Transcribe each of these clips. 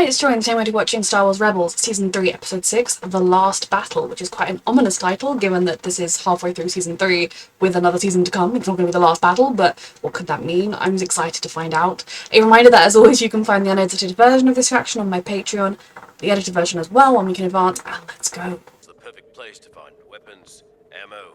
Hi, it's Joy, and today we're watching Star Wars Rebels Season 3, Episode 6, The Last Battle, which is quite an ominous title, given that this is halfway through Season 3 with another season to come. It's not going to be the last battle, but what could that mean? I'm excited to find out. A reminder that, as always, you can find the unedited version of this reaction on my Patreon, the edited version as well, on Week in Advance, and let's go. It's the perfect place to find weapons, ammo,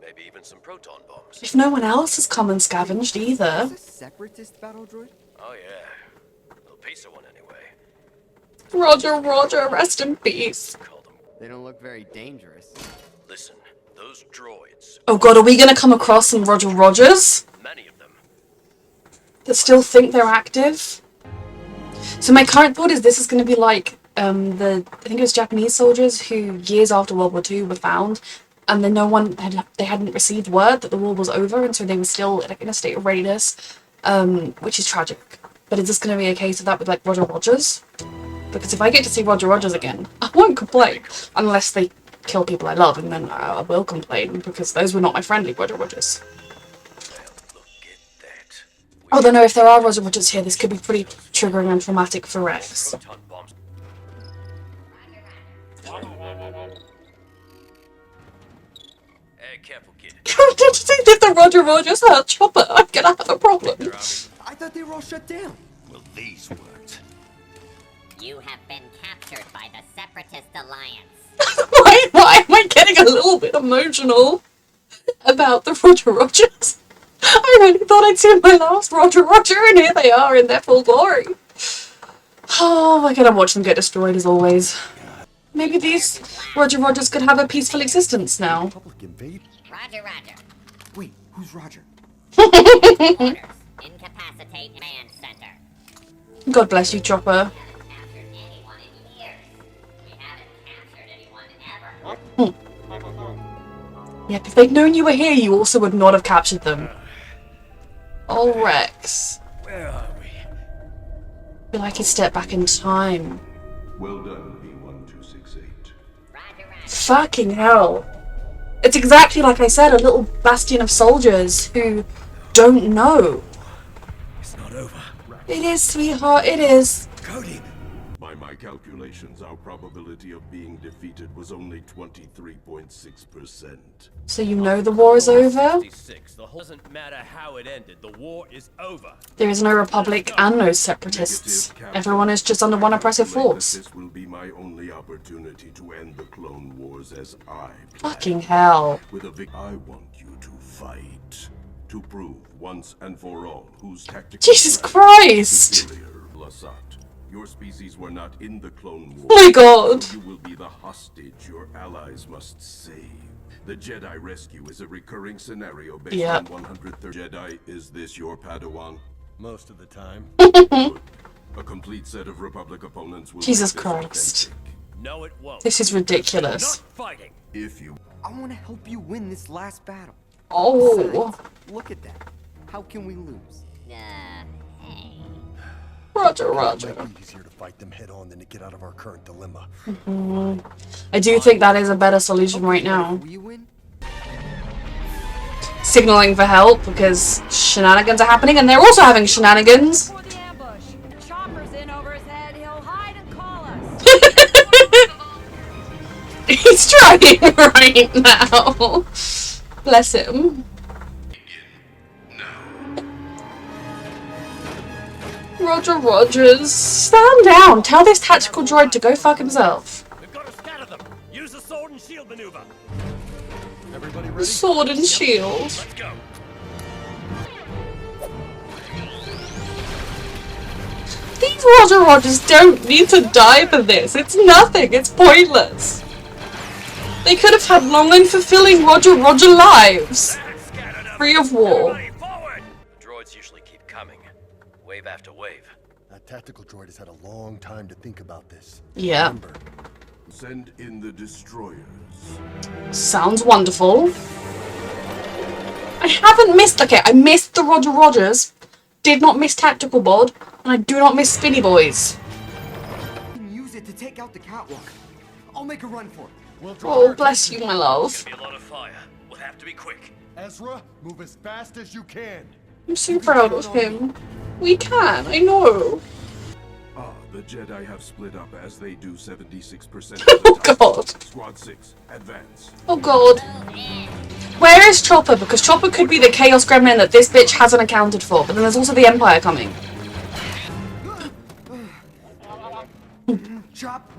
maybe even some proton bombs. If no one else has come and scavenged either. Is this a separatist battle droid? Oh yeah, a little piece of one anyway. Roger, rest in peace. Call them. They don't look very dangerous. Listen, those droids. Oh god, are we going to come across some Roger Rogers Many of them. that still think they're active? So my current thought is this is going to be like I think it was Japanese soldiers who years after World War II were found, and then they hadn't received word that the war was over, and so they were still like in a state of readiness, which is tragic. But is this going to be a case of that with like Roger Rogers? Because if I get to see Roger Rogers again, I won't complain, unless they kill people I love, and then I will complain, because those were not my friendly Roger Rogers. Well, look at that. Although no, if there are Roger Rogers here, this could be pretty triggering and traumatic for Rex. Proton bombs. Hey, careful, kid. Did you think if the Roger Rogers had a chopper, I'm gonna have a problem? They're out. I thought they were all shut down. Well, these weren't. You have been captured by the Separatist Alliance. Why am I getting a little bit emotional about the Roger Rogers? I really thought I'd seen my last Roger Roger, and here they are in their full glory. Oh my god, I'm watching them get destroyed as always. Maybe these Roger Rogers could have a peaceful existence now. Public invade? Roger. Wait, who's Roger? Orders. Incapacitate command center. God bless you, Chopper. Captured anyone in years. We haven't captured anyone ever. Yep, if they'd known you were here, you also would not have captured them. Oh, Rex. Where are we? I feel like he stepped back in time. Well done, B1268. Roger. Fucking hell. It's exactly like I said, a little bastion of soldiers who don't know. It's not over. It is, sweetheart, it is. Cody. By my calculations, our probability of being defeated was only 23.6%. So you know the war is over? 66. The whole doesn't matter how it ended. The war is over. There is no Republic and no Separatists. Everyone is just under one oppressive force. This will be my only opportunity to end the Clone Wars as I planned. Fucking hell. With a I want you to fight. To prove once and for all whose tactical Jesus strategy is Christ. superior. Lasat, your species were not in the Clone Wars. Oh my god. You will be the hostage your allies must save. The Jedi rescue is a recurring scenario based Yep. on 130 Jedi. Is this your Padawan? Most of the time. Good. A complete set of Republic opponents will Jesus make this Christ. authentic. No, it won't. This is ridiculous. Not fighting. If you I want to help you win this last battle. Oh. Besides, look at that. How can we lose? Hey. Roger. It might be easier to fight them head on than to get out of our current dilemma. I do think that is a better solution right now. We win? Signaling for help because shenanigans are happening, and they're also having shenanigans. For the ambush. The chopper's in over his head. He'll hide and call us. He's trying right now. Bless him. Roger Rogers, stand down. Tell this tactical droid to go fuck himself. We've got to scatter them. Use the sword and shield maneuver. Everybody ready? Sword and shield. Let's go. These Roger Rogers don't need to die for this. It's nothing. It's pointless. They could have had long and fulfilling Roger lives. Scatter them. Free of war. Everybody forward. The droids usually keep coming. Wave after wave. That tactical droid has had a long time to think about this. Yeah. Remember, send in the destroyers. Sounds wonderful. I haven't missed... Okay, I missed the Roger Rogers. Did not miss Tactical Bod. And I do not miss Spinny Boys. We can use it to take out the catwalk. I'll make a run for it. we'll draw Oh, our bless you, my love. Be a lot of fire. We'll have to be quick. Ezra, move as fast as you can. I'm so proud of him. We can, I know. Ah, The Jedi have split up as they do 76% of the Oh time. god. Squad 6, advance. Oh god. Where is Chopper? Because Chopper could be the Chaos Gremlin that this bitch hasn't accounted for. But then there's also the Empire coming. Chop.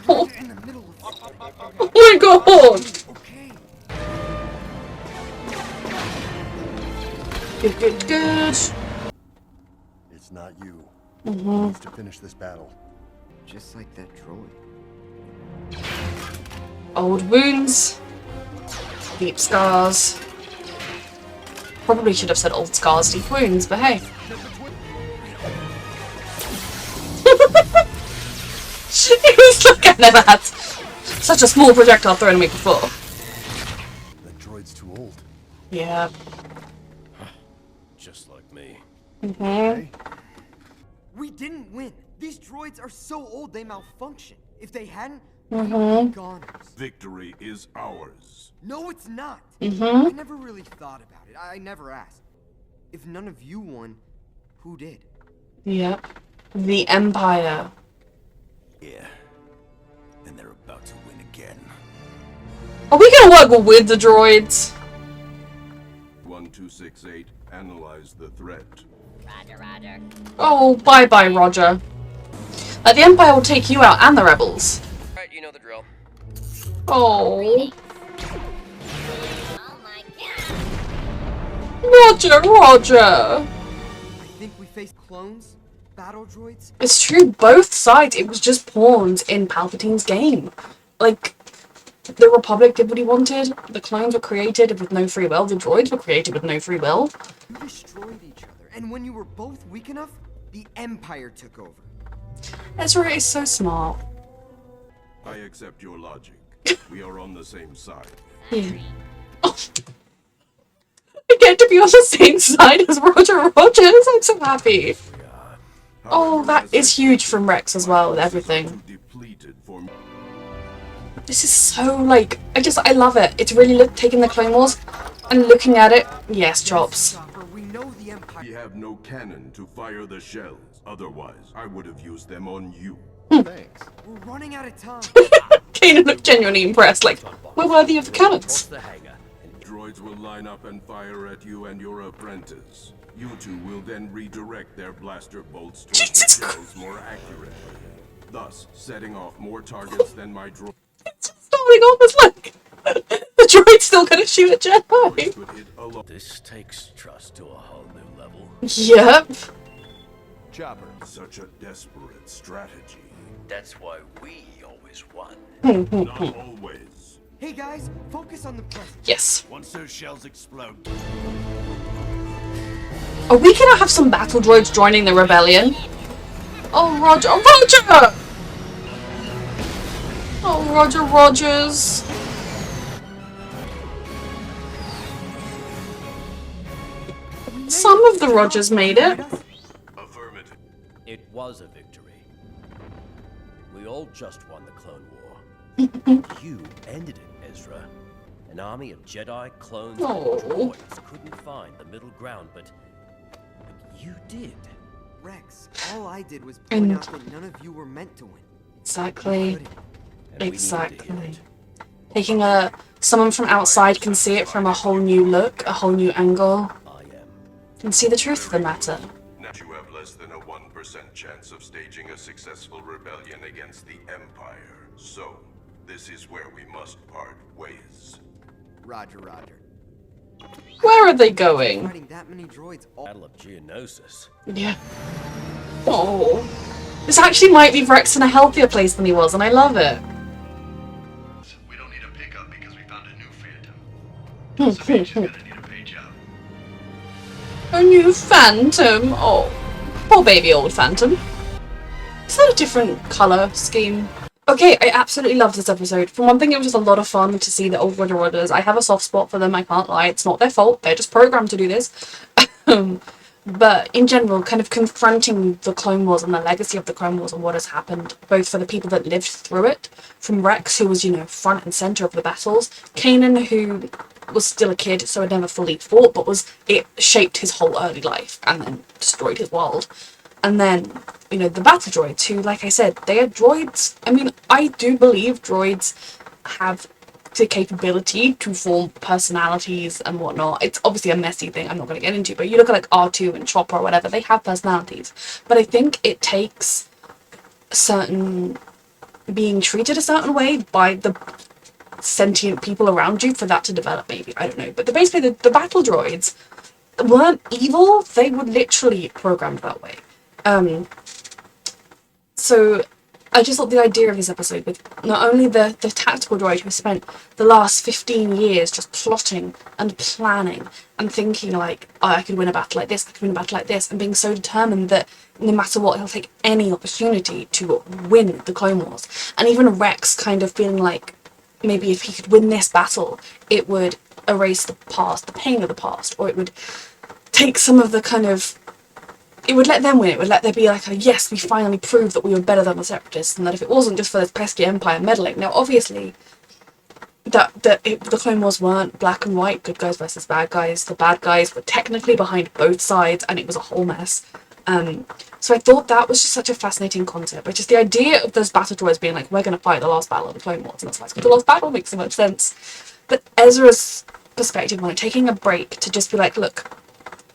Oh, In the middle of. oh my god. Okay. Good, good, good. It's not you. He needs to finish this battle. Just like that droid. Old wounds. Deep scars. Probably should have said old scars, deep wounds, but hey. It was like I never had such a small projectile thrown at me before. That droid's too old. Yeah. Just like me. Okay? We didn't win. These droids are so old they malfunction. If they hadn't, we'd be goners. Victory is ours. No, it's not. I never really thought about it. I never asked. If none of you won, who did? Yep. The Empire. Yeah. And they're about to win again. Are we gonna work with the droids? 1268, analyze the threat. Roger, roger. Oh, bye-bye, Roger. The Empire will take you out and the rebels. Alright, you know the drill. Oh. Oh my god! Roger, Roger. I think we faced clones, battle droids. It's true, both sides. It was just pawns in Palpatine's game. Like, the Republic did what he wanted. The clones were created with no free will. The droids were created with no free will. You destroyed each other, and when you were both weak enough, the Empire took over. Ezra is so smart. I accept your logic. We are on the same side. Yeah. Oh. I get to be on the same side as Roger Rogers. I'm so happy. Oh, that is huge from Rex as well with everything. Depleted for This is so, like, I love it. It's really taking the Clone Wars and looking at it. Yes, Chops. Chopper, we know the Empire. We have no cannon to fire the shells. Otherwise, I would have used them on you. Thanks. We're running out of time. Kanan looked genuinely impressed, like, we're worthy of the What's cannons. the hangar? Droids will line up and fire at you and your apprentice. You two will then redirect their blaster bolts towards Jesus the shells more accurately, thus setting off more targets than my droid It's starting off as like, the droid's sti's gonna shoot a Jedi. could hit alone. This takes trust to a whole new level. Yep. Chopper. Such a desperate strategy. That's why we always won. Not always. Hey guys, focus on the present. Yes. Once those shells explode, Are we gonna have some battle droids joining the rebellion? Oh, Roger. Oh, Roger! Oh, Roger Rogers. Some of the Rogers made it. Affirmative. It was a victory. We all just won the Clone War. You ended it, Ezra. An army of Jedi, clones, Oh. and droids couldn't find the middle ground, but you did. Rex, all I did was point And- out that none of you were meant to win. Exactly. Couldn't. And we needed to hear Exactly. it. Taking someone from outside can see it from a whole new look, a whole new angle, I am. and see the truth of the matter. Now you have less than a 1% chance of staging a successful rebellion against the Empire. So, this is where we must part ways. Roger, Roger. Where are they going? Fighting that many droids all. Battle of Geonosis. Yeah. Oh. This actually might leave Rex in a healthier place than he was, and I love it. We don't need a pickup because we found a new Phantom. Josephine is gonna need a page out. A new Phantom. Oh. Poor baby old Phantom. Is that a different colour scheme? Okay, I absolutely love this episode. For one thing, it was just a lot of fun to see the old Roger Rodders. I have a soft spot for them, I can't lie. It's not their fault, they're just programmed to do this. But in general, kind of confronting the Clone Wars and the legacy of the Clone Wars and what has happened, both for the people that lived through it, from Rex, who was, you know, front and centre of the battles, Kanan, who was still a kid, so had never fully fought, but it shaped his whole early life and then destroyed his world. And then, you know, the battle droids, who, like I said, they are droids. I mean, I do believe droids have the capability to form personalities and whatnot. It's obviously a messy thing I'm not going to get into, but you look at like R2 and Chopper or whatever, they have personalities. But I think it takes certain being treated a certain way by the sentient people around you for that to develop, maybe. I don't know. But basically the battle droids weren't evil, they were literally programmed that way. So I just thought the idea of this episode with not only the tactical droid who spent the last 15 years just plotting and planning and thinking like, oh, I could win a battle like this, I could win a battle like this, and being so determined that no matter what, he'll take any opportunity to win the Clone Wars. And even Rex kind of feeling like maybe if he could win this battle, it would erase the past, the pain of the past, or it would take some of the kind of, it would let them win. It would let there be like a, yes, we finally proved that we were better than the Separatists, and that if it wasn't just for this pesky Empire meddling. Now, obviously, the Clone Wars weren't black and white, good guys versus bad guys. The bad guys were technically behind both sides, and it was a whole mess. So I thought that was just such a fascinating concept. But just the idea of those battle droids being like, we're going to fight the last battle of the Clone Wars, and that's why it's called the last battle, makes so much sense. But Ezra's perspective on it, taking a break to just be like, look,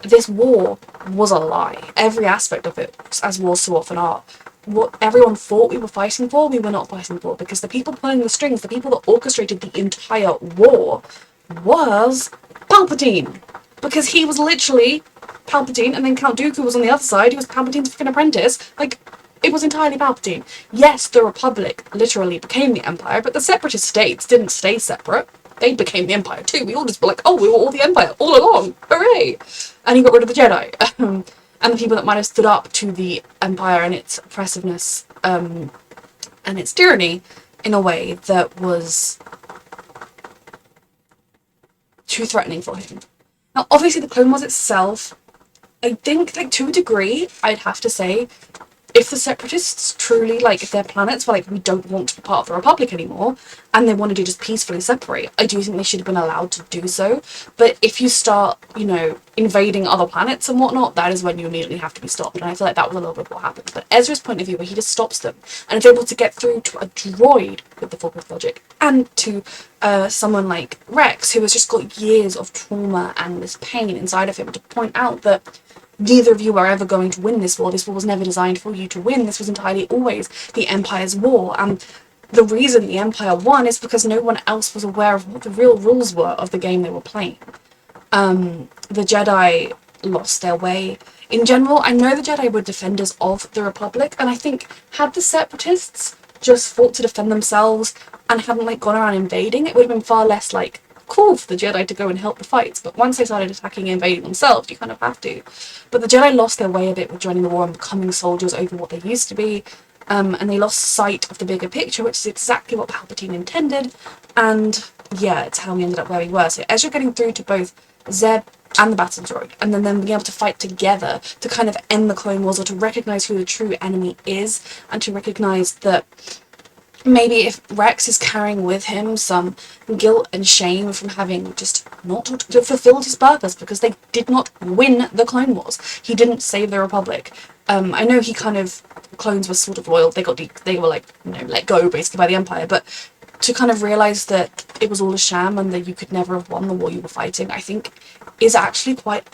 this war was a lie. Every aspect of it, as wars so often are. What everyone thought we were fighting for, we were not fighting for, because the people pulling the strings, the people that orchestrated the entire war, was Palpatine. Because he was literally Palpatine, and then Count Dooku was on the other side, he was Palpatine's freaking apprentice. Like, it was entirely Palpatine. Yes, the Republic literally became the Empire, but the Separatist states didn't stay separate. They became the Empire too. We all just were like, oh, we were all the Empire all along. Hooray! And he got rid of the Jedi. And the people that might have stood up to the Empire and its oppressiveness and its tyranny in a way that was too threatening for him. Now, obviously, the Clone Wars itself, I think, like, to a degree, I'd have to say, if the Separatists truly, like, if their planets were like, we don't want to be part of the Republic anymore, and they wanted to just peacefully separate, I do think they should have been allowed to do so. But if you start, you know, invading other planets and whatnot, that is when you immediately have to be stopped. And I feel like that was a little bit what happened. But Ezra's point of view, where he just stops them, and is able to get through to a droid with the foolproof logic, and to someone like Rex, who has just got years of trauma and this pain inside of him, to point out that neither of you are ever going to win this war. This war was never designed for you to win. This was entirely always the Empire's war. And the reason the Empire won is because no one else was aware of what the real rules were of the game they were playing. The Jedi lost their way. In general, I know the Jedi were defenders of the Republic, and I think had the Separatists just fought to defend themselves and hadn't like gone around invading, it would have been far less like cool for the Jedi to go and help the fights. But once they started attacking and invading themselves, you kind of have to. But the Jedi lost their way a bit with joining the war and becoming soldiers over what they used to be, and they lost sight of the bigger picture, which is exactly what Palpatine intended. And yeah, it's how we ended up where we were. So Ezra getting through to both Zeb and the battle droid, and then them being able to fight together to kind of end the Clone Wars, or to recognize who the true enemy is, and to recognize that maybe if Rex is carrying with him some guilt and shame from having just not fulfilled his purpose, because they did not win the Clone Wars. He didn't save the Republic. I know he kind of, clones were sort of loyal. They were like, you know, let go basically by the Empire, but to kind of realize that it was all a sham and that you could never have won the war you were fighting, I think is actually quite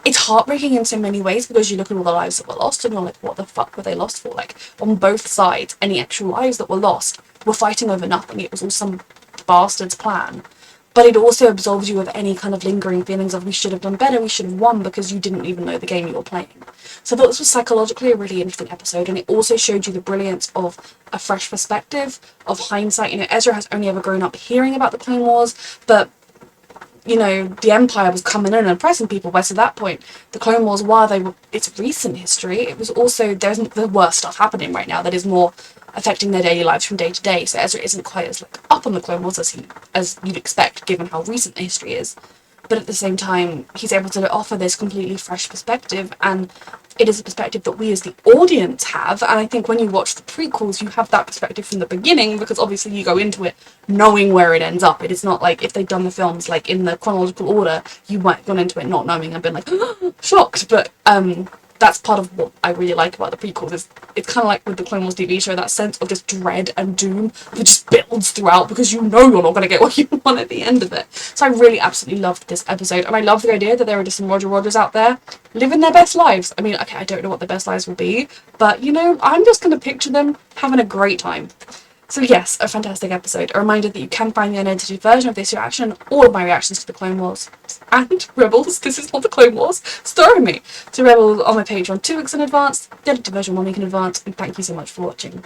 it's heartbreaking in so many ways, because you look at all the lives that were lost and you're like, what the fuck were they lost for? Like, on both sides, any actual lives that were lost were fighting over nothing. It was all some bastard's plan. But it also absolves you of any kind of lingering feelings of we should have done better, we should have won, because you didn't even know the game you were playing. So I thought this was psychologically a really interesting episode, and it also showed you the brilliance of a fresh perspective, of hindsight. You know, Ezra has only ever grown up hearing about the Clone Wars, but you know, the Empire was coming in and oppressing people. Whereas at that point, the Clone Wars, while they were, it's recent history, it was also, there's the worst stuff happening right now that is more affecting their daily lives from day to day. So Ezra isn't quite as like up on the Clone Wars as you'd expect, given how recent the history is. But at the same time, he's able to offer this completely fresh perspective, and it is a perspective that we as the audience have. And I think when you watch the prequels, you have that perspective from the beginning, because obviously you go into it knowing where it ends up. It is not like if they'd done the films like in the chronological order, you might have gone into it not knowing and been like shocked. But that's part of what I really like about the prequels. Is it's kind of like with the Clone Wars TV show, that sense of just dread and doom that just builds throughout, because you know you're not going to get what you want at the end of it. So I really absolutely loved this episode, and I love the idea that there are just some Roger Rogers out there living their best lives. I mean, okay, I don't know what their best lives will be, but you know, I'm just going to picture them having a great time. So yes, a fantastic episode. A reminder that you can find the unedited version of this reaction, all of my reactions to the Clone Wars and Rebels, this is not the Clone Wars, starring me, to Rebels on my Patreon 2 weeks in advance, the edited version 1 week in advance, and thank you so much for watching.